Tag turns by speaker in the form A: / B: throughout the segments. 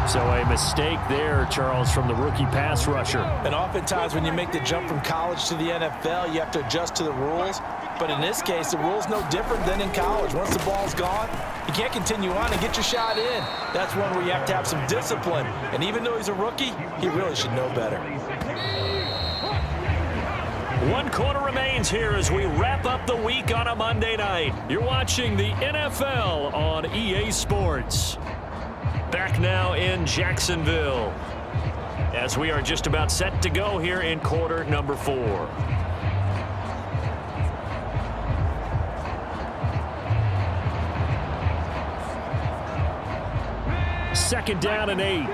A: So a mistake there, Charles, from the rookie pass rusher.
B: And oftentimes when you make the jump from college to the NFL, you have to adjust to the rules. But in this case, the rule's no different than in college. Once the ball's gone, you can't continue on and get your shot in. That's one where you have to have some discipline. And even though he's a rookie, he really should know better.
A: 1 quarter remains here as we wrap up the week on a Monday night. You're watching the NFL on EA Sports. Back now in Jacksonville as we are just about set to go here in quarter number 4. Second down and 8.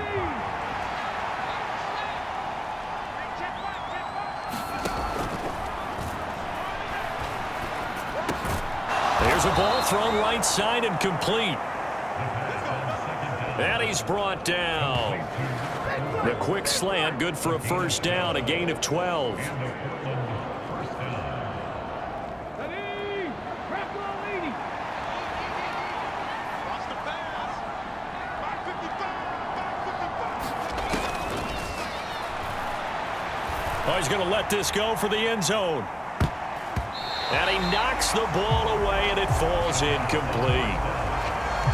A: There's a ball thrown right side and complete. And he's brought down. The quick slant, good for a first down, a gain of 12. Oh, he's going to let this go for the end zone. And he knocks the ball away, and it falls incomplete.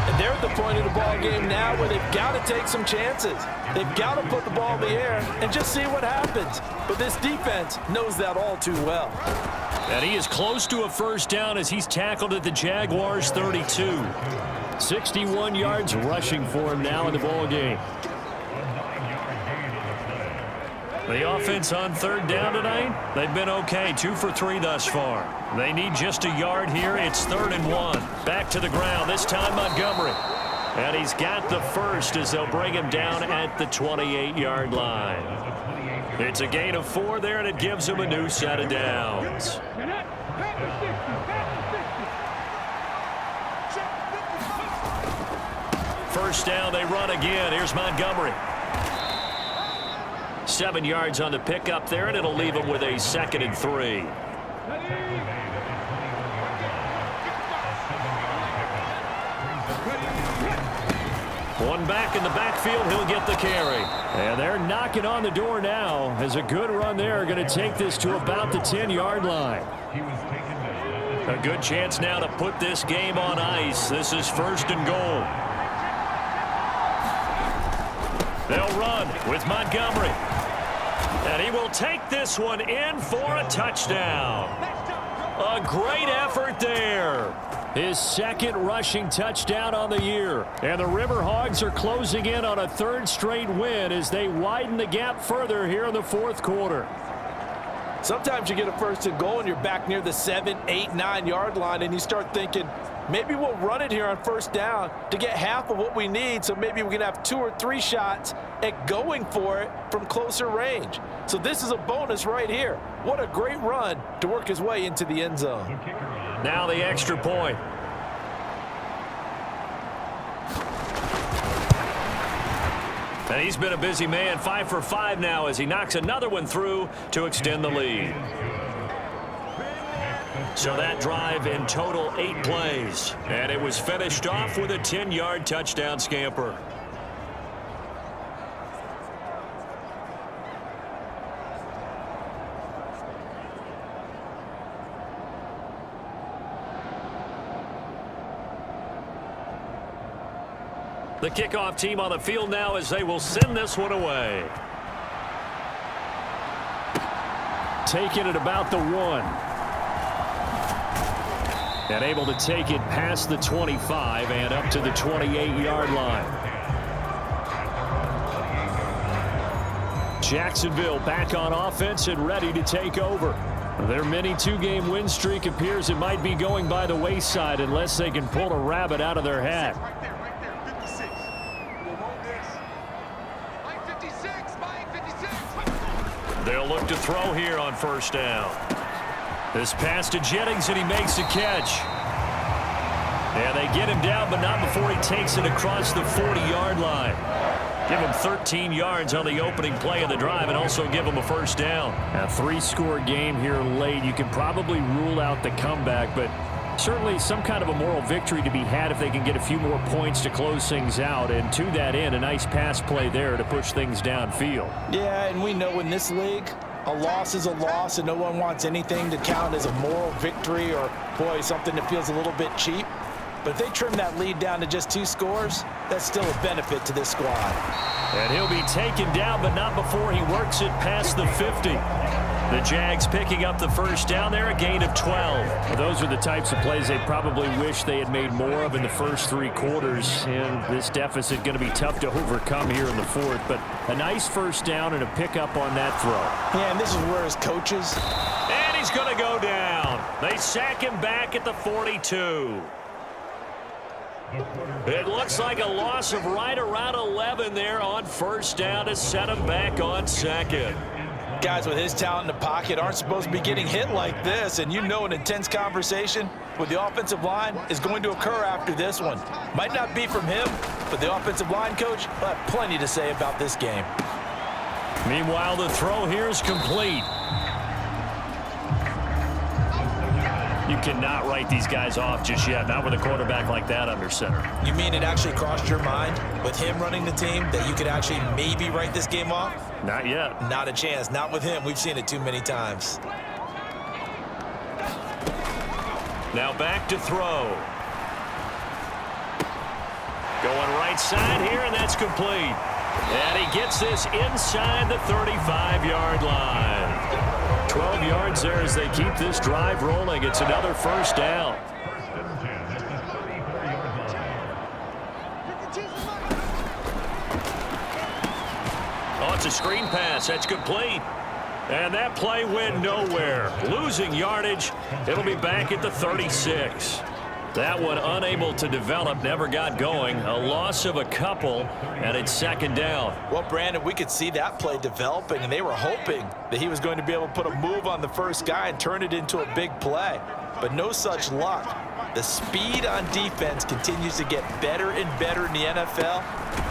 B: And they're at the point of the ball game now where they've got to take some chances. They've got to put the ball in the air and just see what happens. But this defense knows that all too well.
A: And he is close to a first down as he's tackled at the Jaguars 32. 61 yards rushing for him now in the ball game. The offense on third down tonight, they've been okay. 2 for 3 thus far. They need just a yard here. It's 3rd and 1. Back to the ground, this time Montgomery. And he's got the first as they'll bring him down at the 28-yard line. It's a gain of 4 there, and it gives him a new set of downs. First down, they run again. Here's Montgomery. 7 yards on the pickup there, and it'll leave him with a 2nd and 3. One back in the backfield, he'll get the carry. And they're knocking on the door now as a good run there. Going to take this to about the 10-yard line. A good chance now to put this game on ice. This is 1st and goal. They'll run with Montgomery. And he will take this one in for a touchdown. A great effort there. His 2nd rushing touchdown on the year. And the River Hogs are closing in on a 3rd straight win as they widen the gap further here in the 4th quarter.
B: Sometimes you get a 1st and goal and you're back near the 7, 8, 9 yard line and you start thinking, maybe we'll run it here on 1st down to get half of what we need, so maybe we can have 2 or 3 shots at going for it from closer range. So this is a bonus right here. What a great run to work his way into the end zone.
A: Now the extra point. And he's been a busy man, 5 for 5 now as he knocks another one through to extend the lead. So that drive in total 8 plays. And it was finished off with a 10-yard touchdown scamper. The kickoff team on the field now as they will send this one away. Taking it about the 1. And able to take it past the 25 and up to the 28-yard line. Jacksonville back on offense and ready to take over. Their mini 2-game win streak appears it might be going by the wayside unless they can pull a rabbit out of their hat. They'll look to throw here on 1st down. This pass to Jennings, and he makes the catch. And they get him down, but not before he takes it across the 40-yard line. Give him 13 yards on the opening play of the drive and also give him a 1st down. A 3-score game here late. You can probably rule out the comeback, but certainly some kind of a moral victory to be had if they can get a few more points to close things out. And to that end, a nice pass play there to push things downfield.
B: Yeah, and we know in this league, a loss is a loss, and no one wants anything to count as a moral victory or, boy, something that feels a little bit cheap. But if they trim that lead down to just 2 scores, that's still a benefit to this squad.
A: And he'll be taken down, but not before he works it past the 50. The Jags picking up the first down there, a gain of 12. Well, those are the types of plays they probably wish they had made more of in the first 3 quarters. And this deficit going to be tough to overcome here in the 4th. But a nice first down and a pickup on that throw.
B: Yeah, and this is where his coaches.
A: And he's going to go down. They sack him back at the 42. It looks like a loss of right around 11 there on first down to set him back on second.
B: Guys with his talent in the pocket aren't supposed to be getting hit like this, and you know an intense conversation with the offensive line is going to occur after this one. Might not be from him, but the offensive line coach will have plenty to say about this game.
A: Meanwhile, the throw here is complete. You cannot write these guys off just yet, not with a quarterback like that under center.
B: You mean it actually crossed your mind with him running the team that you could actually maybe write this game off?
A: Not yet.
B: Not a chance. Not with him. We've seen it too many times.
A: Now back to throw. Going right side here, and that's complete. And he gets this inside the 35-yard line. 12 yards there as they keep this drive rolling. It's another first down. Oh, it's a screen pass. That's complete. And that play went nowhere. Losing yardage. It'll be back at the 36. That one unable to develop, never got going. A loss of a couple, and it's second down.
B: Well, Brandon, we could see that play developing, and they were hoping that he was going to be able to put a move on the first guy and turn it into a big play. But no such luck. The speed on defense continues to get better and better in the NFL.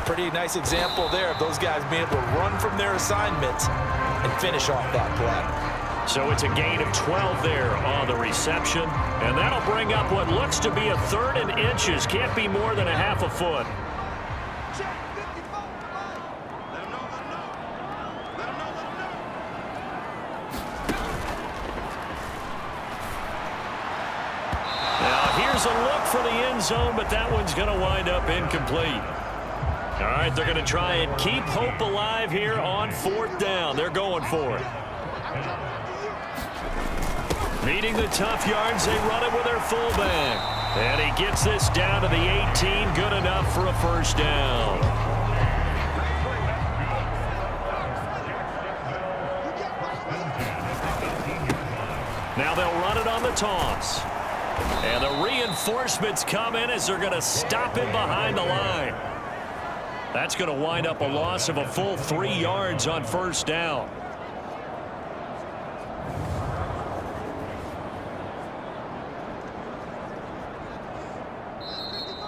B: Pretty nice example there of those guys being able to run from their assignments and finish off that play.
A: So it's a gain of 12 there on the reception. And that'll bring up what looks to be a 3rd and inches. Can't be more than a half a foot. Now here's a look for the end zone, but that one's going to wind up incomplete. All right, they're going to try and keep hope alive here on 4th down. They're going for it. Needing the tough yards, they run it with their fullback. And he gets this down to the 18, good enough for a first down. Now they'll run it on the toss. And the reinforcements come in as they're going to stop him behind the line. That's going to wind up a loss of a full 3 yards on first down.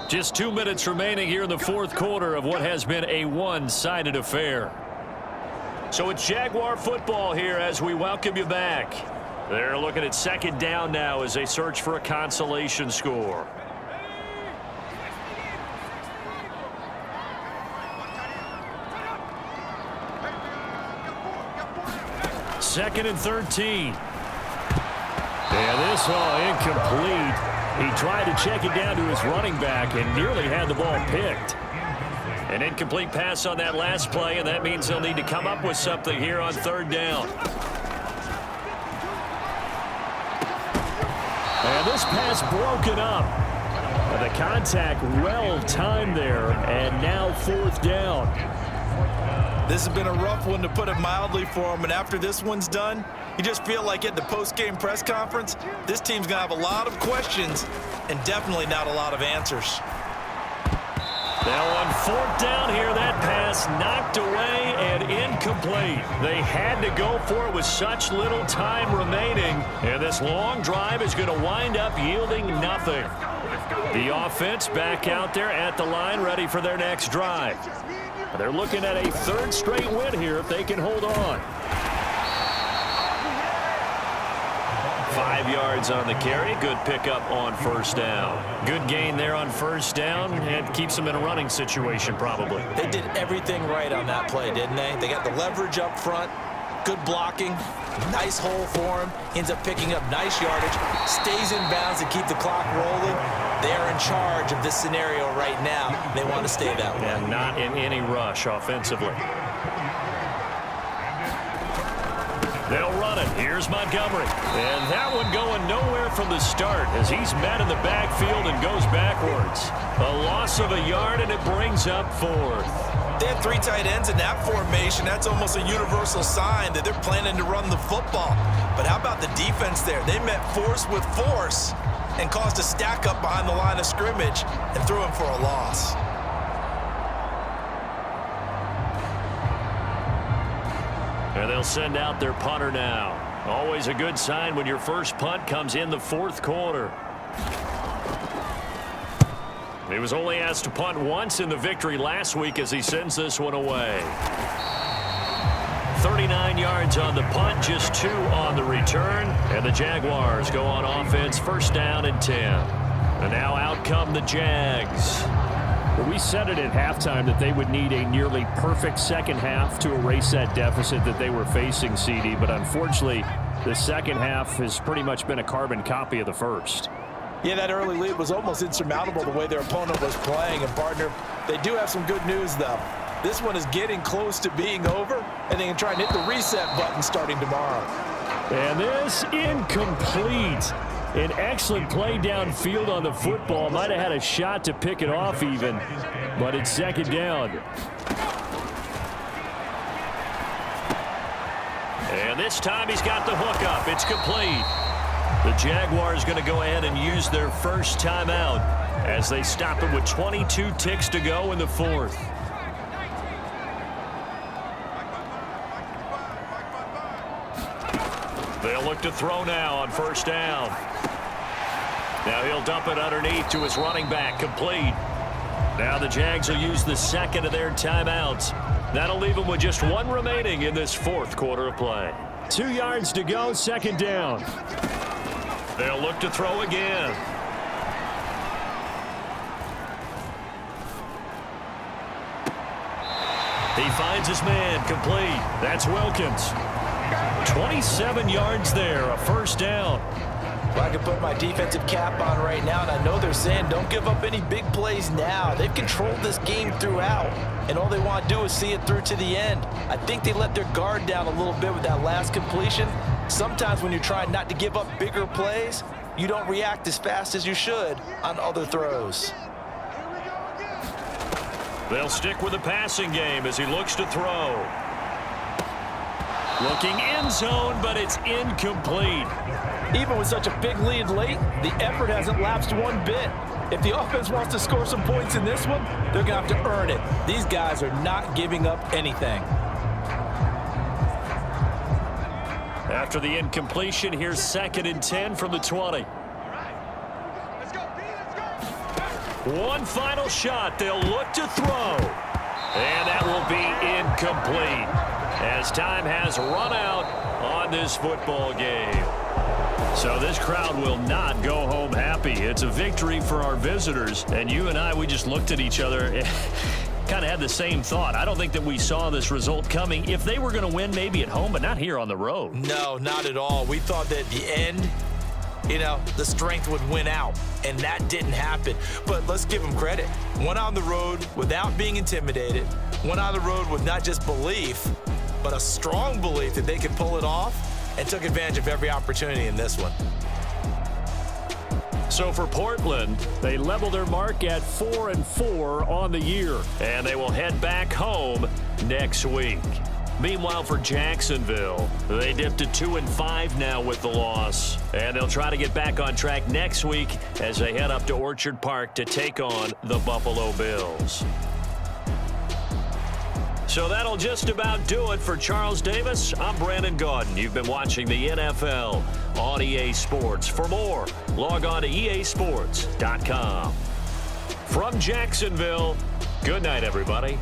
A: Just 2 minutes remaining here in the 4th quarter of what has been a one-sided affair. So it's Jaguar football here as we welcome you back. They're looking at second down now as they search for a consolation score. Second and 13. And this one incomplete. He tried to check it down to his running back and nearly had the ball picked. An incomplete pass on that last play, and that means they'll need to come up with something here on 3rd down. And this pass broken up. The contact well timed there, and now 4th down.
B: This has been a rough one, to put it mildly, for him. And after this one's done, you just feel like at the post-game press conference, this team's going to have a lot of questions and definitely not a lot of answers.
A: Now on 4th down here, that pass knocked away and incomplete. They had to go for it with such little time remaining. And this long drive is going to wind up yielding nothing. The offense back out there at the line, ready for their next drive. They're looking at a 3rd straight win here if they can hold on. 5 yards on the carry. Good pickup on first down. Good gain there on first down and keeps them in a running situation probably.
B: They did everything right on that play, didn't they? They got the leverage up front, good blocking, nice hole for him, ends up picking up nice yardage, stays in bounds to keep the clock rolling. They are in charge of this scenario right now. They want to stay that way.
A: And not in any rush offensively. They'll run it. Here's Montgomery. And that one going nowhere from the start as he's met in the backfield and goes backwards. A loss of a yard, and it brings up fourth.
B: They have 3 tight ends in that formation. That's almost a universal sign that they're planning to run the football. But how about the defense there? They met force with force and caused a stack up behind the line of scrimmage and threw him for a loss.
A: And they'll send out their punter now. Always a good sign when your first punt comes in the fourth quarter. He was only asked to punt once in the victory last week as he sends this one away. 39 yards on the punt, just 2 on the return. And the Jaguars go on offense, first down and 10. And now out come the Jags.
C: Well, we said it at halftime that they would need a nearly perfect second half to erase that deficit that they were facing, CD. But unfortunately, the second half has pretty much been a carbon copy of the first.
B: Yeah, that early lead was almost insurmountable the way their opponent was playing. And, partner, they do have some good news, though. This one is getting close to being over, and they can try and hit the reset button starting tomorrow.
C: And this incomplete. An excellent play downfield on the football. Might have had a shot to pick it off even, but it's second down.
A: And this time he's got the hook up. It's complete. The Jaguars going to go ahead and use their first timeout as they stop it with 22 ticks to go in the fourth. They'll look to throw now on first down. Now he'll dump it underneath to his running back, complete. Now the Jags will use the second of their timeouts. That'll leave them with just 1 remaining in this fourth quarter of play.
C: 2 yards to go, second down.
A: They'll look to throw again. He finds his man, complete. That's Wilkins. 27 yards there, a first down.
B: Well, I can put my defensive cap on right now, and I know they're saying don't give up any big plays now. They've controlled this game throughout, and all they want to do is see it through to the end. I think they let their guard down a little bit with that last completion. Sometimes when you're trying not to give up bigger plays, you don't react as fast as you should on other throws.
A: They'll stick with the passing game as he looks to throw. Looking end zone, but it's incomplete.
B: Even with such a big lead late, the effort hasn't lapsed one bit. If the offense wants to score some points in this one, they're going to have to earn it. These guys are not giving up anything.
A: After the incompletion, here's 2nd and 10 from the 20. One final shot. They'll look to throw. And that will be incomplete as time has run out on this football game. So this crowd will not go home happy. It's a victory for our visitors. And you and I, we just looked at each other and kind of had the same thought. I don't think that we saw this result coming. If they were going to win, maybe at home, but not here on the road.
B: No, not at all. We thought that at the end, the strength would win out, and that didn't happen. But let's give them credit. Went on the road without being intimidated. Went on the road with not just belief, but a strong belief that they could pull it off, and took advantage of every opportunity in this one.
C: So for Portland, they level their mark at 4-4 on the year.
A: And they will head back home next week. Meanwhile, for Jacksonville, they dipped to 2-5 now with the loss. And they'll try to get back on track next week as they head up to Orchard Park to take on the Buffalo Bills. So that'll just about do it for Charles Davis. I'm Brandon Gaudin. You've been watching the NFL on EA Sports. For more, log on to easports.com. From Jacksonville, good night, everybody.